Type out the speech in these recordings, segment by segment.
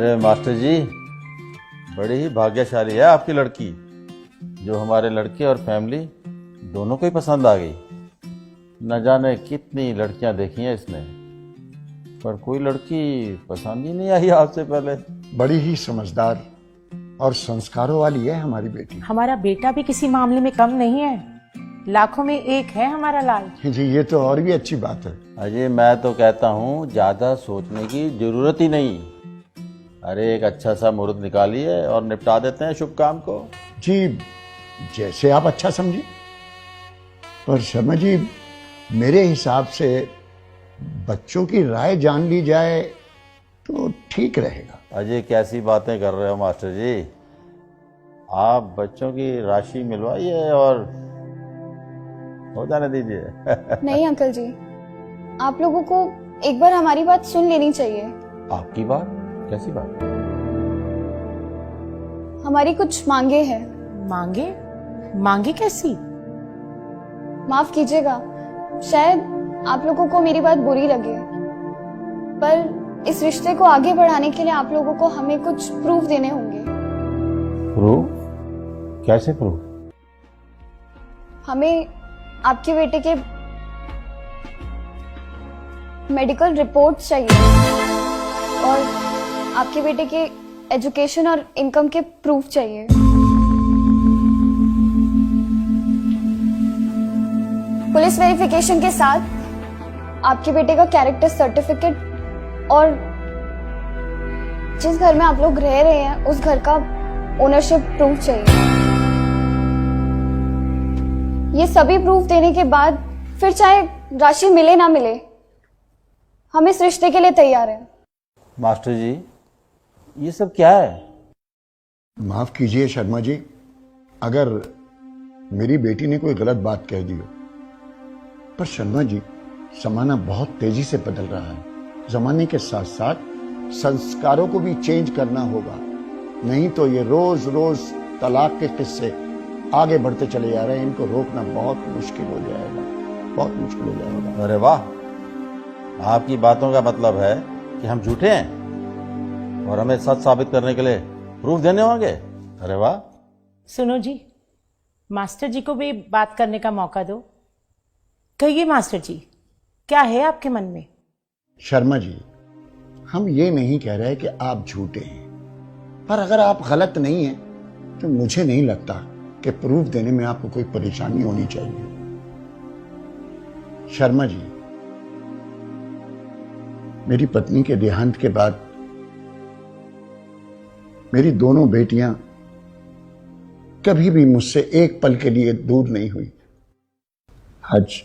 अरे मास्टर जी, बड़ी ही भाग्यशाली है आपकी लड़की, जो हमारे लड़के और फैमिली दोनों को ही पसंद आ गई। न जाने कितनी लड़कियां देखी हैं इसने, पर कोई लड़की पसंद ही नहीं आई आपसे पहले। बड़ी ही समझदार और संस्कारों वाली है हमारी बेटी। हमारा बेटा भी किसी मामले में कम नहीं है, लाखों में एक है हमारा लाल। जी, ये तो और भी अच्छी बात है। अजय, मैं तो कहता हूँ ज्यादा सोचने की जरूरत ही नहीं। अरे एक अच्छा सा मुहूर्त निकालिए और निपटा देते हैं शुभ काम को। जी, जैसे आप अच्छा समझे। पर शर्मा जी, मेरे हिसाब से बच्चों की राय जान ली जाए तो ठीक रहेगा। अजय, कैसी बातें कर रहे हो मास्टर जी। आप बच्चों की राशि मिलवाइए और हो जाने दीजिए। नहीं अंकल जी, आप लोगों को एक बार हमारी बात सुन लेनी चाहिए। आपकी बात? कैसी बात? हमारी कुछ मांगे हैं। मांगे? मांगे कैसी? माफ कीजिएगा, शायद आप लोगों को मेरी बात बुरी लगे, पर इस रिश्ते को आगे बढ़ाने के लिए आप लोगों को हमें कुछ प्रूफ देने होंगे। प्रूफ? कैसे प्रूफ? हमें आपके बेटे के मेडिकल रिपोर्ट्स चाहिए और आपके बेटे के एजुकेशन और इनकम के प्रूफ चाहिए। पुलिस वेरिफिकेशन के साथ आपके बेटे का कैरेक्टर सर्टिफिकेट और जिस घर में आप लोग रह रहे हैं उस घर का ओनरशिप प्रूफ चाहिए। ये सभी प्रूफ देने के बाद फिर चाहे राशि मिले ना मिले, हम इस रिश्ते के लिए तैयार हैं। मास्टर जी, ये सब क्या है? माफ कीजिए शर्मा जी, अगर मेरी बेटी ने कोई गलत बात कह दी हो, पर शर्मा जी, जमाना बहुत तेजी से बदल रहा है। जमाने के साथ साथ संस्कारों को भी चेंज करना होगा, नहीं तो ये रोज रोज तलाक के किस्से आगे बढ़ते चले जा रहे हैं। इनको रोकना बहुत मुश्किल हो जाएगा, बहुत मुश्किल हो जाएगा। अरे वाह, आपकी बातों का मतलब है कि हम झूठे हैं और हमें सच साबित करने के लिए प्रूफ देने होंगे। अरे वाह। सुनो जी, मास्टर जी को भी बात करने का मौका दो। कहिए मास्टर जी, क्या है आपके मन में? शर्मा जी, हम ये नहीं कह रहे कि आप झूठे हैं, पर अगर आप गलत नहीं हैं तो मुझे नहीं लगता कि प्रूफ देने में आपको कोई परेशानी होनी चाहिए। शर्मा जी, मेरी पत्नी के देहांत के बाद मेरी दोनों बेटियां कभी भी मुझसे एक पल के लिए दूर नहीं हुई। आज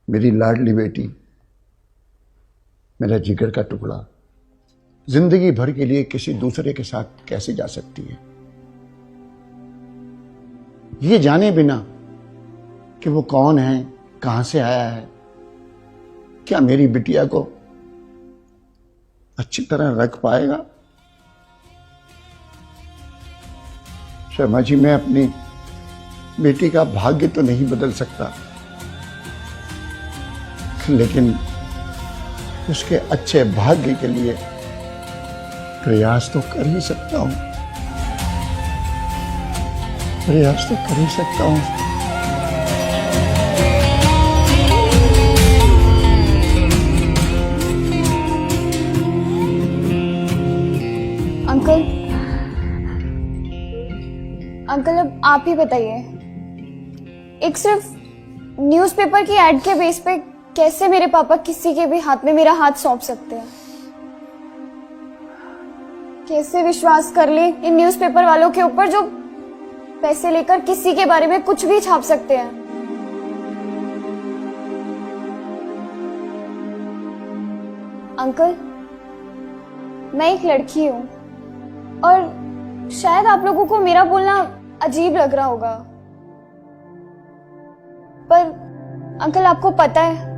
मेरी लाडली बेटी, मेरा जिगर का टुकड़ा, जिंदगी भर के लिए किसी दूसरे के साथ कैसे जा सकती है, ये जाने बिना कि वो कौन है, कहां से आया है, क्या मेरी बिटिया को अच्छी तरह रख पाएगा? शर्मा जी, मैं अपनी बेटी का भाग्य तो नहीं बदल सकता, लेकिन उसके अच्छे भाग्य के लिए प्रयास तो कर ही सकता हूं, प्रयास तो कर ही सकता हूं। अंकल, अंकल अब आप ही बताइए, एक सिर्फ न्यूज़पेपर की एड के बेस पे कैसे मेरे पापा किसी के भी हाथ में मेरा हाथ सौंप सकते हैं? कैसे विश्वास कर ले इन न्यूज़पेपर वालों के ऊपर जो पैसे लेकर किसी के बारे में कुछ भी छाप सकते हैं? अंकल, मैं एक लड़की हूं और शायद आप लोगों को मेरा बोलना अजीब लग रहा होगा, पर अंकल आपको पता है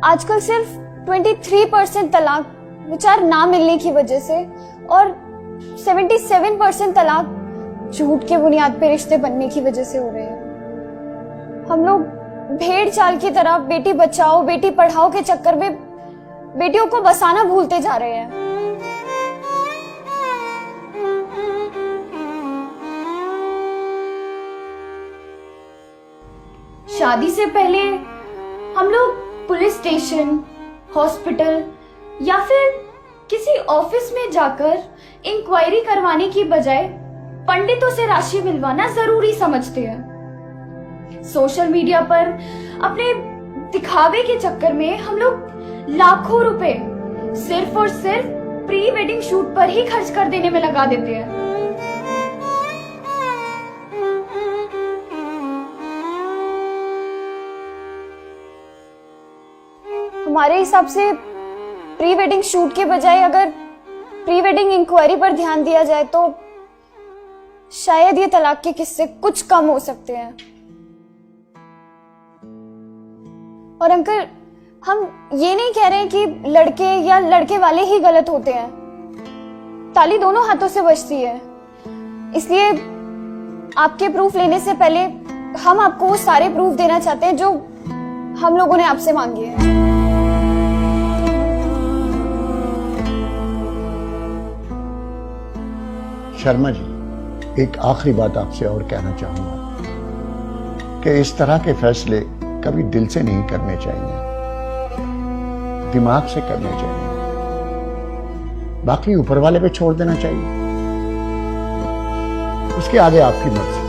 आजकल सिर्फ 23% तलाक विचार ना मिलने की वजह से और 77% तलाक झूठ के बुनियाद पे रिश्ते बनने की वजह से हो रहे हैं। हम लोग भेड़ चाल की तरह बेटी बचाओ बेटी पढ़ाओ के चक्कर में बेटियों को बसाना भूलते जा रहे हैं। शादी से पहले हम लोग पुलिस स्टेशन, हॉस्पिटल या फिर किसी ऑफिस में जाकर इंक्वायरी करवाने की बजाय पंडितों से राशि मिलवाना जरूरी समझते हैं। सोशल मीडिया पर अपने दिखावे के चक्कर में हम लोग लाखों रुपए सिर्फ और सिर्फ प्री वेडिंग शूट पर ही खर्च कर देने में लगा देते हैं। हमारे हिसाब से प्री वेडिंग शूट के बजाय अगर प्री वेडिंग इंक्वायरी पर ध्यान दिया जाए तो शायद ये तलाक के किस्से कुछ कम हो सकते हैं। और अंकल, हम ये नहीं कह रहे हैं कि लड़के या लड़के वाले ही गलत होते हैं। ताली दोनों हाथों से बजती है। इसलिए आपके प्रूफ लेने से पहले हम आपको वो सारे प्रूफ देना चाहते हैं जो हम लोगों ने आपसे मांगे हैं। शर्मा जी, एक आखिरी बात आपसे और कहना चाहूंगा कि इस तरह के fैसले कभी दिल से नहीं करने चाहिए, दिमाग से करने चाहिए, बाकी ऊपर वाले पे छोड़ देना चाहिए। उसके आगे आपकी मर्जी।